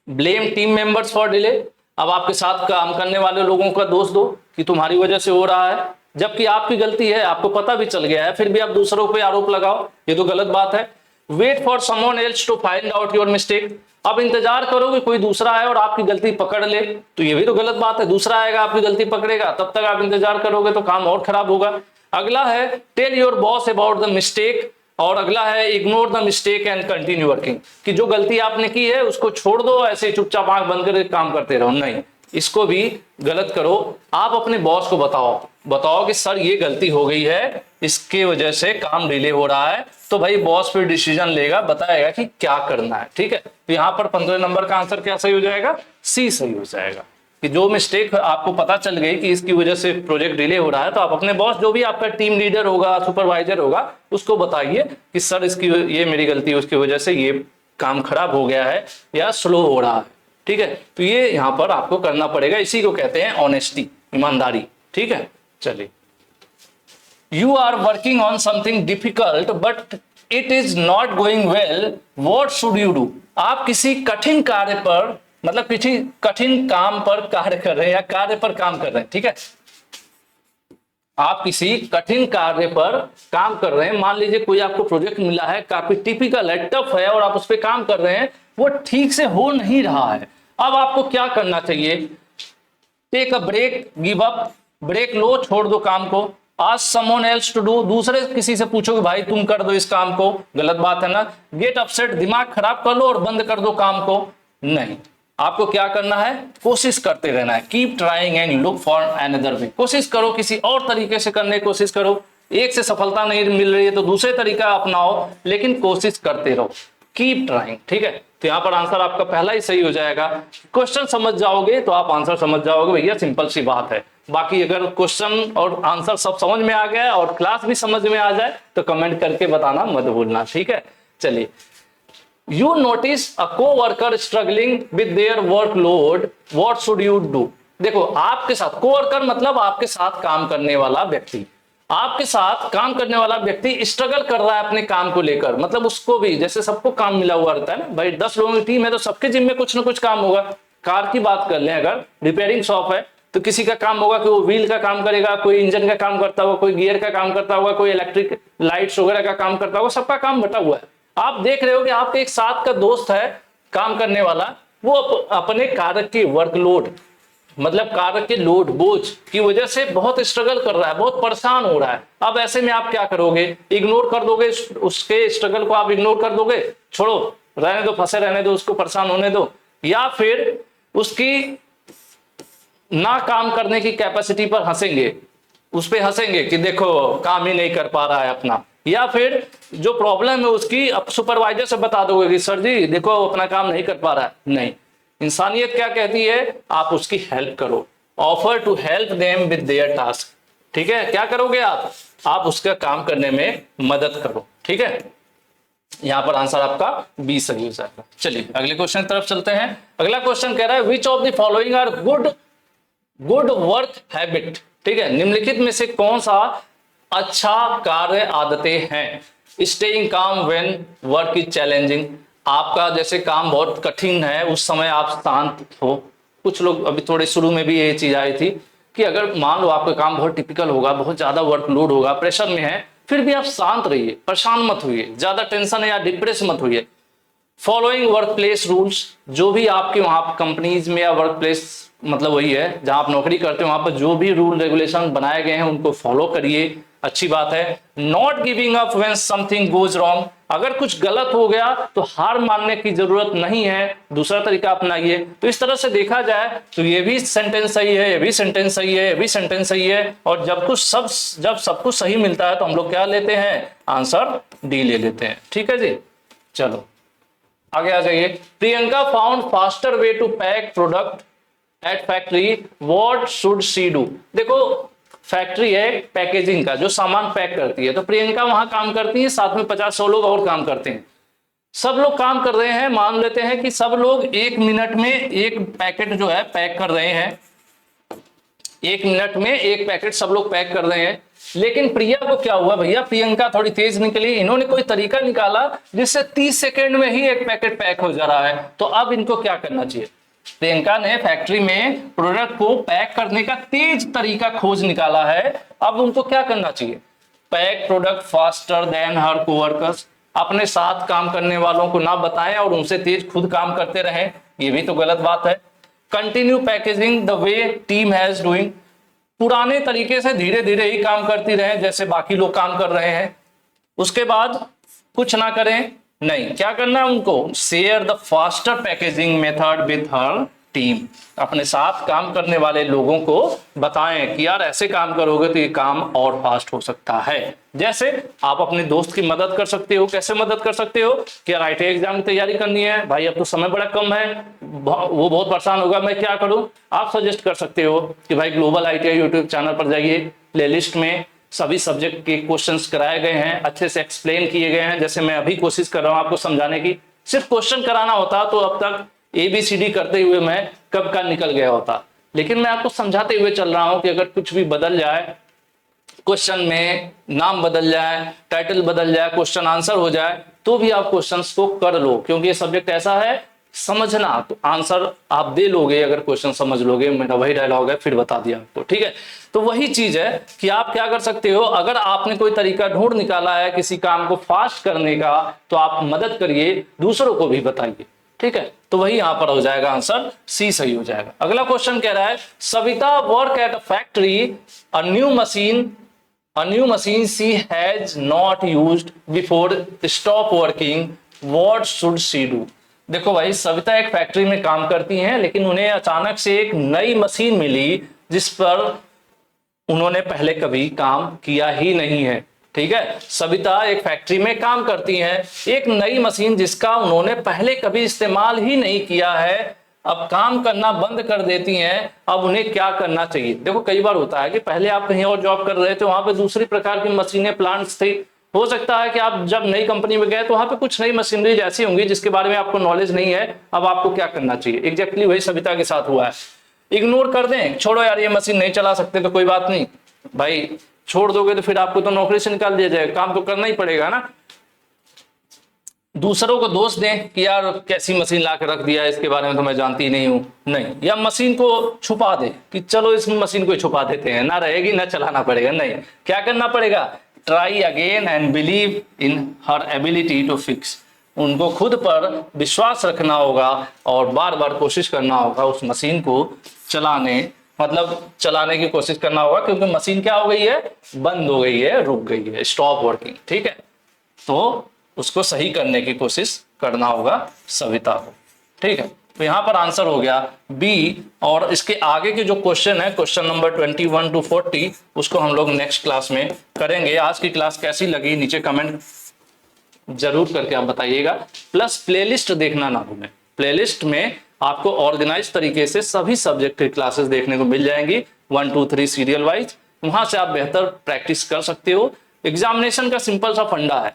blame team members for delay, अब आपके साथ काम करने वाले लोगों का दोष दो कि तुम्हारी वजह से हो रहा है, जबकि आपकी गलती है, आपको पता भी चल गया है, फिर भी आप दूसरों पे आरोप लगाओ, ये तो गलत बात है। Wait for someone else to find out your mistake, अब इंतजार करो कि कोई दूसरा आए और आपकी गलती पकड़ ले, तो ये भी तो गलत बात है। दूसरा आएगा आपकी गलती पकड़ेगा, तब तक आप इंतजार करोगे तो काम और खराब होगा। अगला है tell your boss about the mistake, और अगला है ignore the mistake and continue working, कि जो गलती आपने की है उसको छोड़ दो, ऐसे चुपचाप आंख बंद करके काम करते रहो, नहीं, इसको भी गलत करो। आप अपने बॉस को बताओ कि सर ये गलती हो गई है, इसके वजह से काम डिले हो रहा है, तो भाई बॉस फिर डिसीजन लेगा, बताएगा कि क्या करना है, ठीक है। तो यहाँ पर 15 नंबर का आंसर क्या सही हो जाएगा, सी सही हो जाएगा, कि जो मिस्टेक आपको पता चल गई कि इसकी वजह से प्रोजेक्ट डिले हो रहा है, तो आप अपने बॉस, जो भी आपका टीम लीडर होगा, सुपरवाइजर होगा, उसको बताइए कि सर इसकी ये मेरी गलती है, उसकी वजह से ये काम खराब हो गया है या स्लो हो रहा है, ठीक है। तो ये यहाँ पर आपको करना पड़ेगा, इसी को कहते हैं ऑनेस्टी, ईमानदारी, ठीक है। चलिए, you are working on something difficult but it is not going well, what should you do, आप किसी कठिन कार्य पर, मतलब किसी कठिन काम पर कार्य कर रहे हैं या कार्य पर काम कर रहे हैं, ठीक है। आप किसी कठिन कार्य पर काम कर रहे हैं, मान लीजिए कोई आपको प्रोजेक्ट मिला है, काफी टिपिकल है, टफ है, और आप उस पर काम कर रहे हैं, वो ठीक से हो नहीं रहा है। अब आपको क्या करना चाहिए, take a break, give up, break लो, छोड़ दो काम को। आज समवन एल्स टू डू, दूसरे किसी से पूछो कि भाई तुम कर दो इस काम को, गलत बात है ना। गेट अपसेट, दिमाग खराब कर लो और बंद कर दो काम को, नहीं, आपको क्या करना है, कोशिश करते रहना है। Keep trying and look for another way, कोशिश करो किसी और तरीके से करने की कोशिश करो, एक से सफलता नहीं मिल रही है तो दूसरे तरीका अपनाओ, लेकिन कोशिश करते रहो, कीप ट्राइंग, ठीक है। तो यहाँ पर आंसर आपका पहला ही सही हो जाएगा। क्वेश्चन समझ जाओगे तो आप आंसर समझ जाओगे, भैया सिंपल सी बात है। बाकी अगर क्वेश्चन और आंसर सब समझ में आ गया और क्लास भी समझ में आ जाए तो कमेंट करके बताना मत भूलना, ठीक है। चलिए, you notice a co-worker struggling with their workload, what should you do, देखो आपके साथ co-worker मतलब आपके साथ काम करने वाला व्यक्ति, आपके साथ काम करने वाला व्यक्ति स्ट्रगल कर रहा है अपने काम को लेकर, मतलब उसको भी, जैसे सबको काम मिला हुआ रहता है ना भाई, 10 लोगों की टीम है तो सबके जिम्मे कुछ ना कुछ काम होगा। कार की बात कर लें, अगर रिपेयरिंग शॉप है तो किसी का काम होगा कि वो व्हील का काम करेगा, कोई इंजन का काम करता होगा, कोई गियर का काम करता होगा, कोई इलेक्ट्रिक लाइट्स वगैरह का काम करता होगा, सबका काम बटा हुआ है। आप देख रहे हो कि आपके एक साथ का दोस्त है काम करने वाला, वो अपने कार्य की वर्कलोड, मतलब कार्य के लोड, बोझ की वजह से बहुत स्ट्रगल कर रहा है, बहुत परेशान हो रहा है। अब ऐसे में आप क्या करोगे, इग्नोर कर दोगे उसके स्ट्रगल को, आप इग्नोर कर दोगे, छोड़ो, रहने दो, फंसे रहने दो, उसको परेशान होने दो, या फिर उसकी ना काम करने की कैपेसिटी पर हंसेंगे, उस पर हंसेंगे कि देखो काम ही नहीं कर पा रहा है अपना, या फिर जो प्रॉब्लम है उसकी सुपरवाइजर से बता दोगे कि सर जी देखो अपना काम नहीं कर पा रहा है। नहीं, इंसानियत क्या कहती है, आप उसकी हेल्प करो, offer to help them with their task, ठीक है। क्या करोगे आप उसका काम करने में मदद करो, ठीक है। यहां पर आंसर आपका बी सही हो जाएगा। चलिए अगले क्वेश्चन की तरफ चलते हैं। अगला क्वेश्चन कह रहा है which of the following are good work habit, ठीक है, निम्नलिखित में से कौन सा अच्छा कार्य आदतें हैं। स्टेइंग काम व्हेन वर्क इज चैलेंजिंग, आपका जैसे काम बहुत कठिन है उस समय आप शांत हो। कुछ लोग अभी थोड़े शुरू में भी ये चीज आई थी कि अगर मान लो आपका काम बहुत टिपिकल होगा, बहुत ज्यादा वर्कलोड होगा, प्रेशर में है, फिर भी आप शांत रहिए, परेशान मत होइए, ज्यादा टेंशन या डिप्रेस मत होइए। फॉलोइंग वर्क प्लेस रूल्स, जो भी आपके वहां कंपनीज में या वर्क प्लेस मतलब वही है जहां आप नौकरी करते हो, वहां पर जो भी रूल रेगुलेशन बनाए गए हैं उनको फॉलो करिए, अच्छी बात है। Not giving up when something goes wrong, अगर कुछ गलत हो गया तो हार मानने की जरूरत नहीं है, दूसरा तरीका अपनाइए। तो इस तरह से देखा जाए तो ये भी सेंटेंस सही है, ये भी सेंटेंस सही है, ये भी सेंटेंस सही है, और जब सब कुछ सही मिलता है तो हम लोग क्या लेते हैं, आंसर डी ले लेते हैं, ठीक है जी। चलो आगे आ जाइए। Priyanka found faster way to pack product at factory, what should she do. देखो फैक्ट्री है पैकेजिंग का, जो सामान पैक करती है, तो प्रियंका वहां काम करती है, साथ में 50-100 लोग और काम करते हैं, सब लोग काम कर रहे हैं। मान लेते हैं कि सब लोग 1 मिनट में एक पैकेट जो है पैक कर रहे हैं, 1 मिनट में एक पैकेट सब लोग पैक कर रहे हैं, लेकिन प्रिया को क्या हुआ भैया, प्रियंका थोड़ी तेज निकली, इन्होंने कोई तरीका निकाला जिससे 30 सेकंड में ही एक पैकेट पैक हो जा रहा है। तो अब इनको क्या करना चाहिए, प्रियंका ने फैक्ट्री में प्रोडक्ट को पैक करने का तेज तरीका खोज निकाला है। अब उनको क्या करना चाहिए, पैक प्रोडक्ट फास्टर देन हर कोवर्कर्स, अपने साथ काम करने वालों को ना बताएं और उनसे तेज खुद काम करते रहें, ये भी तो गलत बात है। Continue packaging the way team has doing, पुराने तरीके से धीरे धीरे ही काम करती रहे जैसे बाकी लोग काम कर रहे हैं। उसके बाद कुछ ना करें, नहीं, क्या करना है उनको, share the faster packaging method with her team, अपने साथ काम करने वाले लोगों को बताएं कि यार ऐसे काम करोगे तो ये काम और फास्ट हो सकता है। जैसे आप अपने दोस्त की मदद कर सकते हो, कैसे मदद कर सकते हो कि यार IIT एग्जाम की तैयारी करनी है भाई, अब तो समय बड़ा कम है, वो बहुत परेशान होगा, मैं क्या करूं। आप सजेस्ट कर सकते हो कि भाई ग्लोबल ITI यूट्यूब चैनल पर जाइए, प्लेलिस्ट में सभी सब्जेक्ट के क्वेश्चंस कराए गए हैं, अच्छे से एक्सप्लेन किए गए हैं, जैसे मैं अभी कोशिश कर रहा हूं आपको समझाने की। सिर्फ क्वेश्चन कराना होता तो अब तक ABCD करते हुए मैं कब का निकल गया होता, लेकिन मैं आपको समझाते हुए चल रहा हूं कि अगर कुछ भी बदल जाए, क्वेश्चन में नाम बदल जाए, टाइटल बदल जाए, क्वेश्चन आंसर हो जाए, तो भी आप क्वेश्चंस को कर लो, क्योंकि ये सब्जेक्ट ऐसा है समझना तो आंसर आप दे लोगे अगर क्वेश्चन समझ लोगे। मेरा वही डायलॉग है, फिर बता दिया आपको, ठीक है। तो वही चीज है कि आप क्या कर सकते हो, अगर आपने कोई तरीका ढूंढ निकाला है किसी काम को फास्ट करने का, तो आप मदद करिए, दूसरों को भी बताइए, ठीक है। तो वही यहां पर हो जाएगा, आंसर सी सही हो जाएगा। अगला क्वेश्चन कह रहा है, Savita work at a factory, a new machine she has not used before stop working, what should she do. देखो भाई, सविता एक फैक्ट्री में काम करती हैं, लेकिन उन्हें अचानक से एक नई मशीन मिली जिस पर उन्होंने पहले कभी काम किया ही नहीं है, ठीक है। सविता एक फैक्ट्री में काम करती हैं, एक नई मशीन जिसका उन्होंने पहले कभी इस्तेमाल ही नहीं किया है, अब काम करना बंद कर देती हैं। अब उन्हें क्या करना चाहिए। देखो कई बार होता है कि पहले आप कहीं और जॉब कर रहे थे, वहां पे दूसरी प्रकार की मशीनें, प्लांट्स थी, हो सकता है कि आप जब नई कंपनी में गए तो वहां पे कुछ नई मशीनरी ऐसी होंगी जिसके बारे में आपको नॉलेज नहीं है। अब आपको क्या करना चाहिए, एग्जैक्टली वही सविता के साथ हुआ है। इग्नोर कर दें, छोड़ो यार ये मशीन नहीं चला सकते तो कोई बात नहीं भाई, छोड़ दोगे तो फिर आपको तो नौकरी से निकाल दिया जाएगा, काम तो करना ही पड़ेगा ना। दूसरों को दोष दें कि यार कैसी मशीन ला के रख दिया है, इसके बारे में तो मैं जानती ही नहीं हूं, नहीं। या मशीन को छुपा दे कि चलो इस मशीन को छुपा देते हैं, ना रहेगी ना चलाना पड़ेगा, नहीं। क्या करना पड़ेगा, try again and believe in her ability to fix, उनको खुद पर विश्वास रखना होगा और बार बार कोशिश करना होगा उस मशीन को चलाने की कोशिश करना होगा, क्योंकि मशीन क्या हो गई है, बंद हो गई है, रुक गई है, स्टॉप वर्किंग, ठीक है। तो उसको सही करने की कोशिश करना होगा सविता को, ठीक है। तो यहां पर आंसर हो गया बी। और इसके आगे के जो क्वेश्चन है, क्वेश्चन नंबर 21 to 40, उसको हम लोग नेक्स्ट क्लास में करेंगे। आज की क्लास कैसी लगी नीचे कमेंट जरूर करके आप बताइएगा। प्लस प्लेलिस्ट देखना ना भूलें, प्लेलिस्ट में आपको ऑर्गेनाइज तरीके से सभी सब्जेक्ट की क्लासेस देखने को मिल जाएंगी, 1 2 3 सीरियल वाइज। वहां से आप बेहतर प्रैक्टिस कर सकते हो। एग्जामिनेशन का सिंपल सा फंडा है,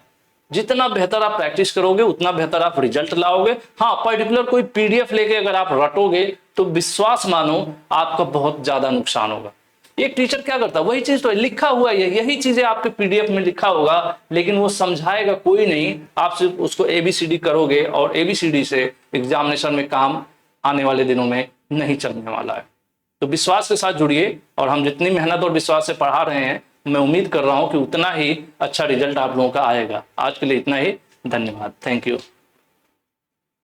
जितना बेहतर आप प्रैक्टिस करोगे उतना बेहतर आप रिजल्ट लाओगे। हाँ, पर्टिकुलर कोई PDF लेके अगर आप रटोगे तो विश्वास मानो आपका बहुत ज्यादा नुकसान होगा। एक टीचर क्या करता है, वही चीज तो लिखा हुआ है, यही चीजें आपके PDF में लिखा होगा, लेकिन वो समझाएगा कोई नहीं। आप सिर्फ उसको ABCD करोगे और ABCD से एग्जामिनेशन में काम आने वाले दिनों में नहीं चलने वाला है। तो विश्वास के साथ जुड़िए, और हम जितनी मेहनत और विश्वास से पढ़ा रहे हैं, मैं उम्मीद कर रहा हूं कि उतना ही अच्छा रिजल्ट आप लोगों का आएगा। आज के लिए इतना ही, धन्यवाद, थैंक यू।